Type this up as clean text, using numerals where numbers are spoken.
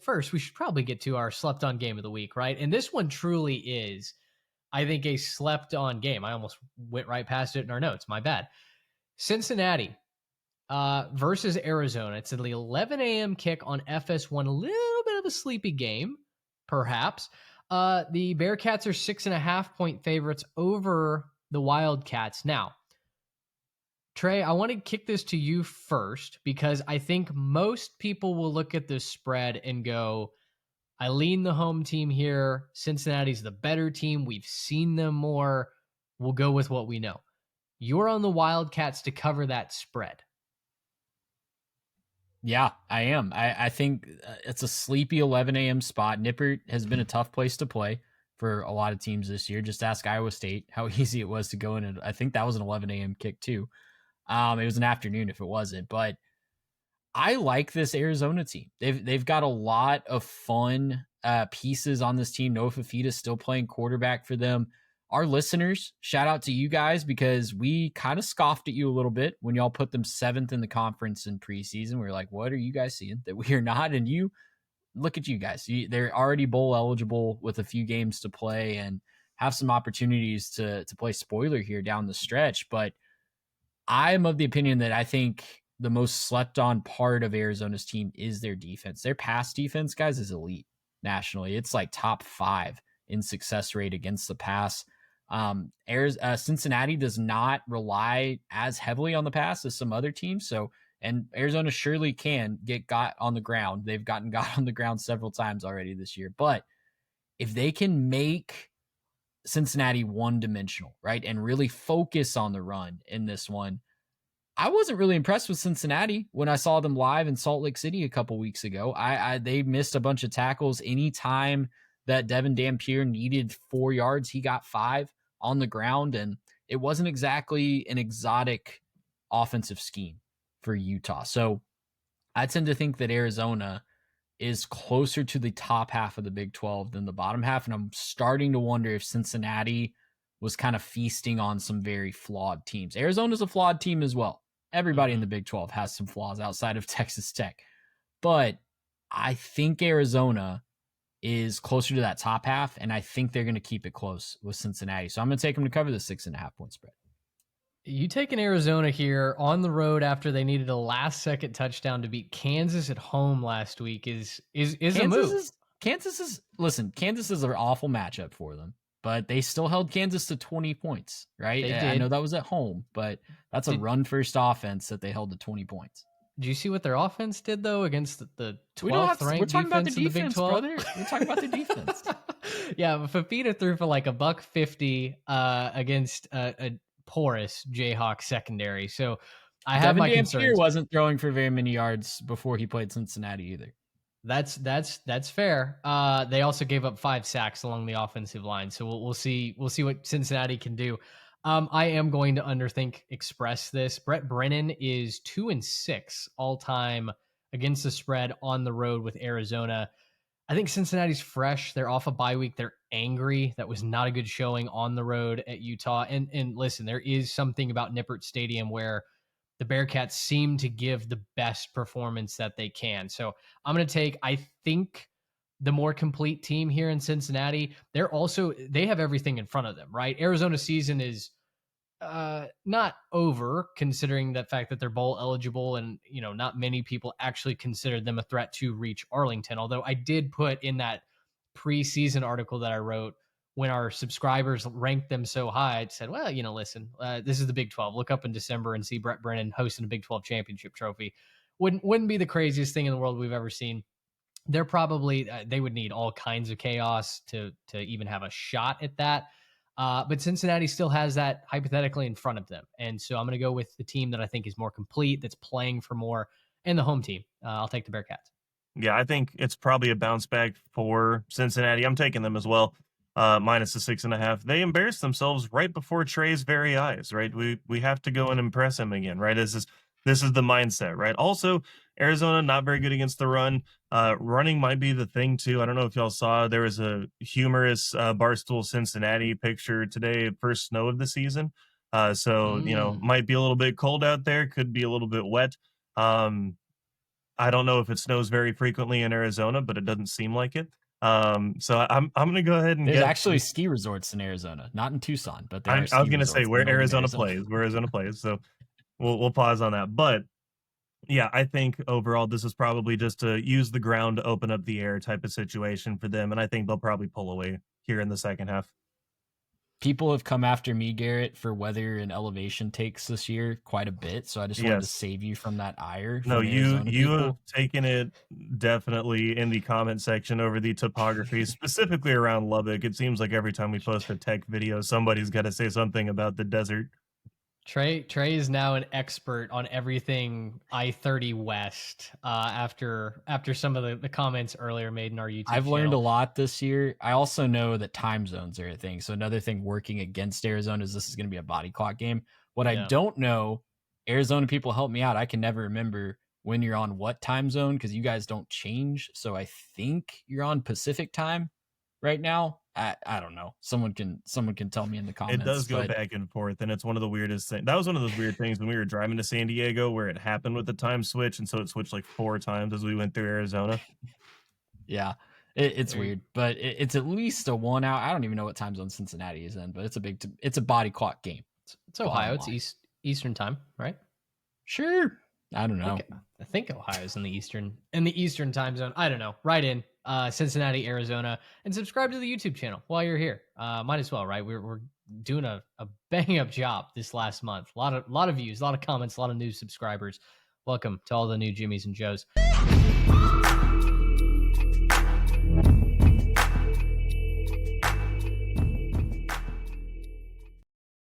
first, we should probably get to our slept on game of the week, right? And this one truly is, I think, a slept on game. I almost went right past it in our notes. My bad. Cincinnati versus Arizona. It's an 11 a.m. kick on FS1. A little bit of a sleepy game, perhaps. The Bearcats are 6.5-point favorites over the Wildcats. Now, Trey, I want to kick this to you first because I think most people will look at this spread and go, I lean the home team here. Cincinnati's the better team. We've seen them more. We'll go with what we know. You're on the Wildcats to cover that spread. Yeah, I am. I think it's a sleepy 11 a.m. spot. Nippert has been a tough place to play for a lot of teams this year. Just ask Iowa State how easy it was to go in. And I think that was an 11 a.m. kick too. It was an afternoon if it wasn't, but I like this Arizona team. They've got a lot of fun pieces on this team. Noah Fafita's still playing quarterback for them. Our listeners, shout out to you guys because we kind of scoffed at you a little bit when y'all put them 7th in the conference in preseason. We were like, what are you guys seeing that we are not? And you look at you guys. They're already bowl eligible with a few games to play and have some opportunities to play spoiler here down the stretch. But I'm of the opinion that I think the most slept on part of Arizona's team is their defense. Their pass defense, guys, is elite nationally. It's like top 5 in success rate against the pass. Cincinnati does not rely as heavily on the pass as some other teams. So, and Arizona surely can get got on the ground. They've gotten got on the ground several times already this year. But if they can make Cincinnati one-dimensional, right, and really focus on the run in this one, I wasn't really impressed with Cincinnati when I saw them live in Salt Lake City a couple weeks ago. They missed a bunch of tackles. Anytime that Devin Dampier needed 4 yards, he got 5 on the ground, and it wasn't exactly an exotic offensive scheme for Utah. So I tend to think that Arizona is closer to the top half of the Big 12 than the bottom half, and I'm starting to wonder if Cincinnati was kind of feasting on some very flawed teams. Arizona's a flawed team as well. Everybody in the Big 12 has some flaws outside of Texas Tech. But I think Arizona is closer to that top half, and I think they're going to keep it close with Cincinnati. So I'm going to take them to cover the 6.5-point spread. You taking Arizona here on the road after they needed a last-second touchdown to beat Kansas at home last week is a move. Kansas is an awful matchup for them, but they still held Kansas to 20 points, right? I know that was at home, but that's a run-first offense that they held to 20 points. Do you see what their offense did, though, against the 12th ranked defense in the Big 12? Brother. We're talking about the defense. Yeah, but Fafita threw for like $150 against a porous Jayhawk secondary. So I have my concerns. Devin Dampier wasn't throwing for very many yards before he played Cincinnati either. That's fair. They also gave up 5 sacks along the offensive line. So we'll see what Cincinnati can do. I am going to underthink express this. Brett Brennan is 2-6 all time against the spread on the road with Arizona. I think Cincinnati's fresh. They're off a bye week. They're angry. That was not a good showing on the road at Utah. And listen, there is something about Nippert Stadium where the Bearcats seem to give the best performance that they can. So I'm going to take, I think, the more complete team here in Cincinnati. They have everything in front of them, right? Arizona's season is not over, considering the fact that they're bowl eligible, and not many people actually consider them a threat to reach Arlington. Although I did put in that preseason article that I wrote, when our subscribers ranked them so high, I said, well, listen, this is the Big 12. Look up in December and see Brett Brennan hosting a Big 12 championship trophy. Wouldn't be the craziest thing in the world we've ever seen. They're probably they would need all kinds of chaos to even have a shot at that. But Cincinnati still has that hypothetically in front of them. And so I'm going to go with the team that I think is more complete, that's playing for more, and the home team. I'll take the Bearcats. Yeah, I think it's probably a bounce back for Cincinnati. I'm taking them as well, minus the 6.5. They embarrassed themselves right before Trey's very eyes, right? We have to go and impress him again, right? This is the mindset, right? Also, Arizona, not very good against the run. Running might be the thing, too. I don't know if y'all saw, there was a humorous Barstool Cincinnati picture today, first snow of the season. So, might be a little bit cold out there, could be a little bit wet. I don't know if it snows very frequently in Arizona, but it doesn't seem like it. So I'm gonna go ahead and There's get. actually ski resorts in Arizona, not in Tucson, but there are I was ski gonna say resorts where literally in Arizona Arizona. plays, where Arizona plays. So we'll pause on that. But yeah, I think overall this is probably just to use the ground to open up the air type of situation for them, and I think they'll probably pull away here in the second half. People have come after me, Garrett, for weather and elevation takes this year quite a bit. So I just wanted to Yes. save you from that ire No, from Arizona you have people. taken it definitely in the comment section over the topography, specifically around Lubbock. It seems like every time we post a tech video, somebody's got to say something about the desert. Trey is now an expert on everything I-30 West. After some of the comments earlier made in our YouTube I've channel. learned a lot this year. I also know that time zones are a thing. So another thing working against Arizona is this is going to be a body clock game. What I don't know, Arizona people help me out. I can never remember when you're on what time zone because you guys don't change. So I think you're on Pacific time right now. I don't know. Someone can tell me in the comments. It does go back and forth, and it's one of the weirdest things. That was one of those weird things when we were driving to San Diego where it happened with the time switch, and so it switched like 4 times as we went through Arizona. Yeah, it's weird, but it's at least a 1 hour. I don't even know what time zone Cincinnati is in, but it's a body clock game. It's Ohio. It's Eastern time, right? Sure. I don't know. I think Ohio's in the Eastern time zone. I don't know. Right in Cincinnati, Arizona, and subscribe to the YouTube channel while you're here. Might as well, right? We're doing a bang up job this last month. A lot of views, a lot of comments, a lot of new subscribers. Welcome to all the new Jimmys and Joes.